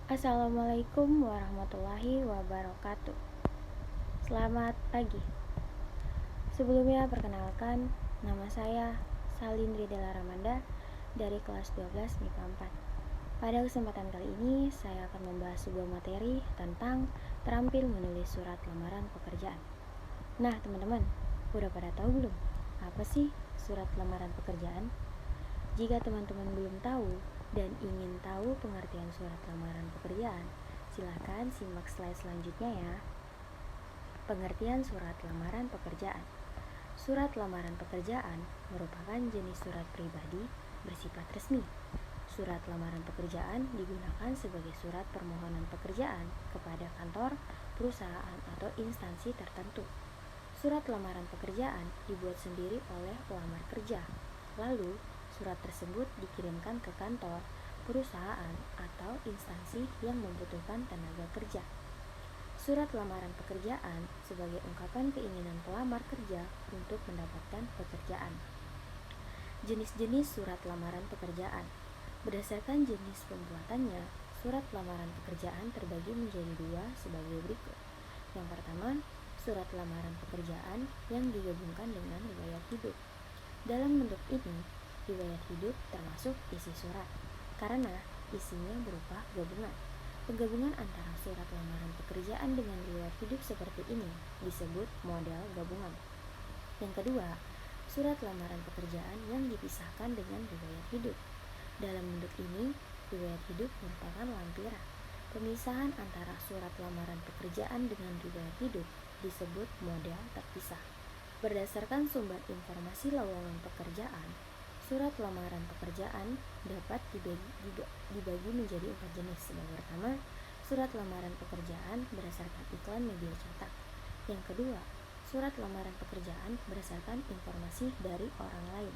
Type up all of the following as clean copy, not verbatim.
Assalamualaikum warahmatullahi wabarakatuh. Selamat pagi. Sebelumnya perkenalkan, nama saya Salindri Della Ramanda dari kelas 12 MIPA 4. Pada kesempatan kali ini, saya akan membahas sebuah materi tentang terampil menulis surat lamaran pekerjaan. Nah, teman-teman, udah pada tahu belum? Apa sih surat lamaran pekerjaan? Jika teman-teman belum tahu dan ingin tahu pengertian surat lamaran pekerjaan, silakan simak slide selanjutnya ya. Pengertian surat lamaran pekerjaan. Surat lamaran pekerjaan merupakan jenis surat pribadi bersifat resmi. Surat lamaran pekerjaan digunakan sebagai surat permohonan pekerjaan kepada kantor, perusahaan, atau instansi tertentu. Surat lamaran pekerjaan dibuat sendiri oleh pelamar kerja. Lalu, surat tersebut dikirimkan ke kantor, perusahaan, atau instansi yang membutuhkan tenaga kerja. Surat lamaran pekerjaan sebagai ungkapan keinginan pelamar kerja untuk mendapatkan pekerjaan. Jenis-jenis surat lamaran pekerjaan. Berdasarkan jenis pembuatannya, surat lamaran pekerjaan terbagi menjadi dua sebagai berikut. Yang pertama, surat lamaran pekerjaan yang digabungkan dengan riwayat hidup. Dalam bentuk ini, riwayat hidup termasuk isi surat, karena isinya berupa gabungan. Penggabungan antara surat lamaran pekerjaan dengan riwayat hidup seperti ini disebut model gabungan. Yang kedua, surat lamaran pekerjaan yang dipisahkan dengan riwayat hidup. Dalam bentuk ini, riwayat hidup merupakan lampiran. Pemisahan antara surat lamaran pekerjaan dengan riwayat hidup disebut model terpisah. Berdasarkan sumber informasi lowongan pekerjaan, surat lamaran pekerjaan dapat dibagi menjadi 4 jenis. Yang pertama, surat lamaran pekerjaan berdasarkan iklan media cetak. Yang kedua, surat lamaran pekerjaan berdasarkan informasi dari orang lain.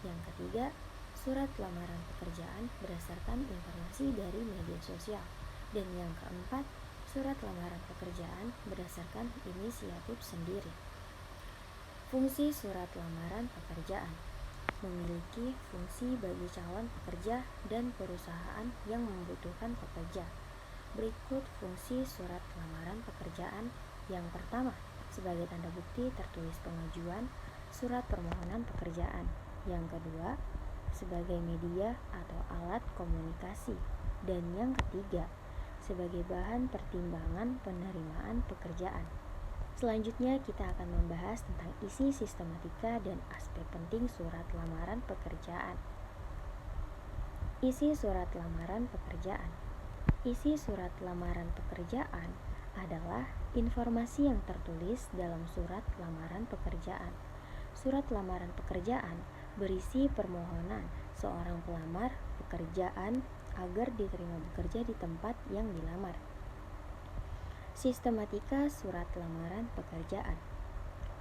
Yang ketiga, surat lamaran pekerjaan berdasarkan informasi dari media sosial. Dan yang keempat, surat lamaran pekerjaan berdasarkan inisiatif sendiri. Fungsi surat lamaran pekerjaan memiliki fungsi bagi calon pekerja dan perusahaan yang membutuhkan pekerja. Berikut fungsi surat lamaran pekerjaan. Yang pertama, sebagai tanda bukti tertulis pengajuan surat permohonan pekerjaan. Yang kedua, sebagai media atau alat komunikasi. Dan yang ketiga, sebagai bahan pertimbangan penerimaan pekerjaan. Selanjutnya kita akan membahas tentang isi sistematika dan aspek penting surat lamaran pekerjaan. Isi surat lamaran pekerjaan. Isi surat lamaran pekerjaan adalah informasi yang tertulis dalam surat lamaran pekerjaan. Surat lamaran pekerjaan berisi permohonan seorang pelamar pekerjaan agar diterima bekerja di tempat yang dilamar. Sistematika surat lamaran pekerjaan.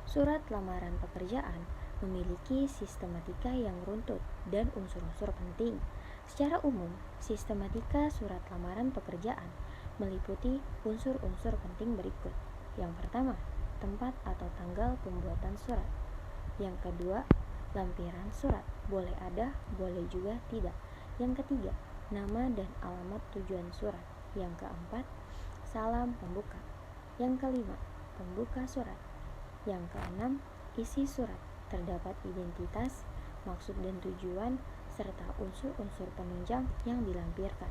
Surat lamaran pekerjaan memiliki sistematika yang runtut dan unsur-unsur penting. Secara umum, sistematika surat lamaran pekerjaan meliputi unsur-unsur penting berikut. Yang pertama, tempat atau tanggal pembuatan surat. Yang kedua, lampiran surat, boleh ada, boleh juga tidak. Yang ketiga, nama dan alamat tujuan surat. Yang keempat, salam pembuka. Yang kelima, pembuka surat. Yang keenam, isi surat. Terdapat identitas, maksud dan tujuan, serta unsur-unsur penunjang yang dilampirkan.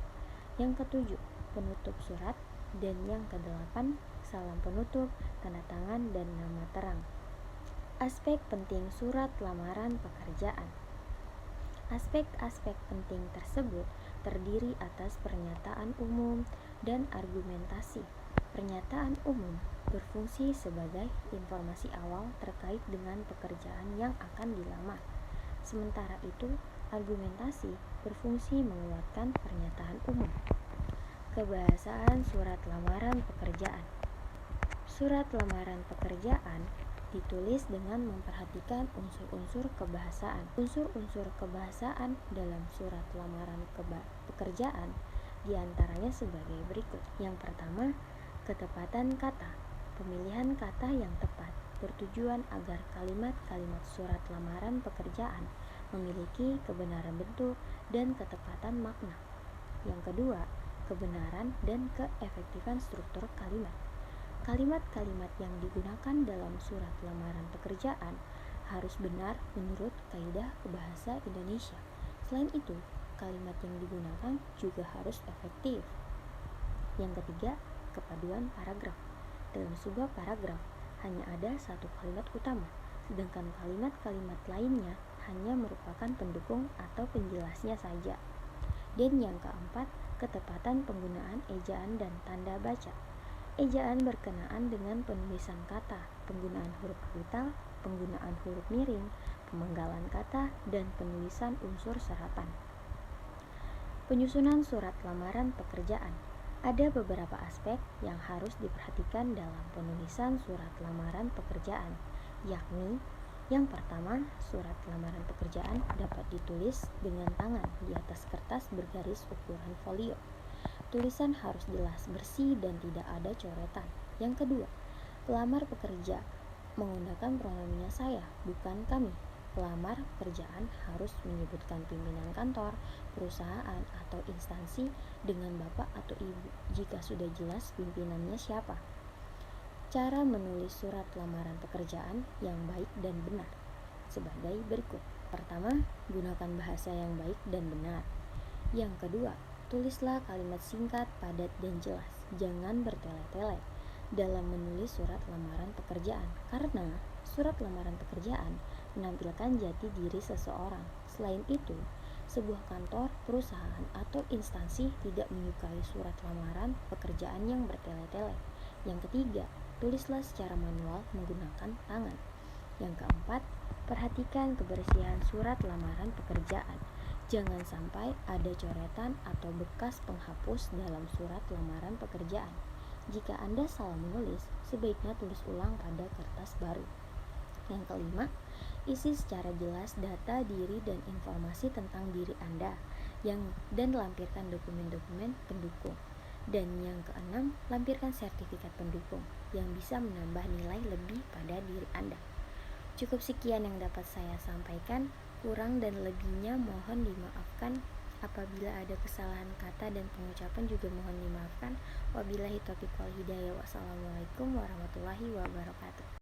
Yang ketujuh, penutup surat. Dan yang kedelapan, salam penutup, tanda tangan, dan nama terang. Aspek penting surat lamaran pekerjaan. Aspek-aspek penting tersebut terdiri atas pernyataan umum dan argumentasi. Pernyataan umum berfungsi sebagai informasi awal terkait dengan pekerjaan yang akan dilamar. Sementara itu, argumentasi berfungsi menguatkan pernyataan umum. Kebahasaan surat lamaran pekerjaan. Surat lamaran pekerjaan ditulis dengan memperhatikan unsur-unsur kebahasaan. Unsur-unsur kebahasaan dalam surat lamaran pekerjaan diantaranya sebagai berikut. Yang pertama, ketepatan kata. Pemilihan kata yang tepat bertujuan agar kalimat-kalimat surat lamaran pekerjaan memiliki kebenaran bentuk dan ketepatan makna. Yang kedua, kebenaran, dan keefektifan struktur kalimat. Kalimat-kalimat yang digunakan dalam surat lamaran pekerjaan harus benar menurut kaidah bahasa Indonesia. Selain itu, kalimat yang digunakan juga harus efektif. Yang ketiga, kepaduan paragraf. Dalam sebuah paragraf hanya ada satu kalimat utama, sedangkan kalimat-kalimat lainnya hanya merupakan pendukung atau penjelasnya saja. Dan yang keempat, ketepatan penggunaan ejaan dan tanda baca. Ejaan berkenaan dengan penulisan kata, penggunaan huruf kapital, penggunaan huruf miring, pemenggalan kata, dan penulisan unsur seratan. Penyusunan surat lamaran pekerjaan. Ada beberapa aspek yang harus diperhatikan dalam penulisan surat lamaran pekerjaan, yakni yang pertama, surat lamaran pekerjaan dapat ditulis dengan tangan di atas kertas bergaris ukuran folio. Tulisan harus jelas, bersih, dan tidak ada coretan. Yang kedua, pelamar pekerja menggunakan pronominnya saya, bukan kami. Pelamar pekerjaan harus menyebutkan pimpinan kantor, perusahaan, atau instansi dengan bapak atau ibu jika sudah jelas pimpinannya siapa. Cara menulis surat lamaran pekerjaan yang baik dan benar sebagai berikut. Pertama, gunakan bahasa yang baik dan benar. Yang kedua, tulislah kalimat singkat, padat, dan jelas. Jangan bertele-tele dalam menulis surat lamaran pekerjaan, karena surat lamaran pekerjaan menampilkan jati diri seseorang. Selain itu, sebuah kantor, perusahaan, atau instansi tidak menyukai surat lamaran pekerjaan yang bertele-tele. Yang ketiga, tulislah secara manual menggunakan tangan. Yang keempat, perhatikan kebersihan surat lamaran pekerjaan. Jangan sampai ada coretan atau bekas penghapus dalam surat lamaran pekerjaan. Jika Anda salah menulis, sebaiknya tulis ulang pada kertas baru. Yang kelima, isi secara jelas data diri dan informasi tentang diri Anda dan lampirkan dokumen-dokumen pendukung. Dan yang keenam, lampirkan sertifikat pendukung yang bisa menambah nilai lebih pada diri Anda. Cukup sekian yang dapat saya sampaikan. Kurang dan lebihnya mohon dimaafkan. Apabila ada kesalahan kata dan pengucapan juga mohon dimaafkan. Wabillahi taufiq wal hidayah. Wassalamualaikum warahmatullahi wabarakatuh.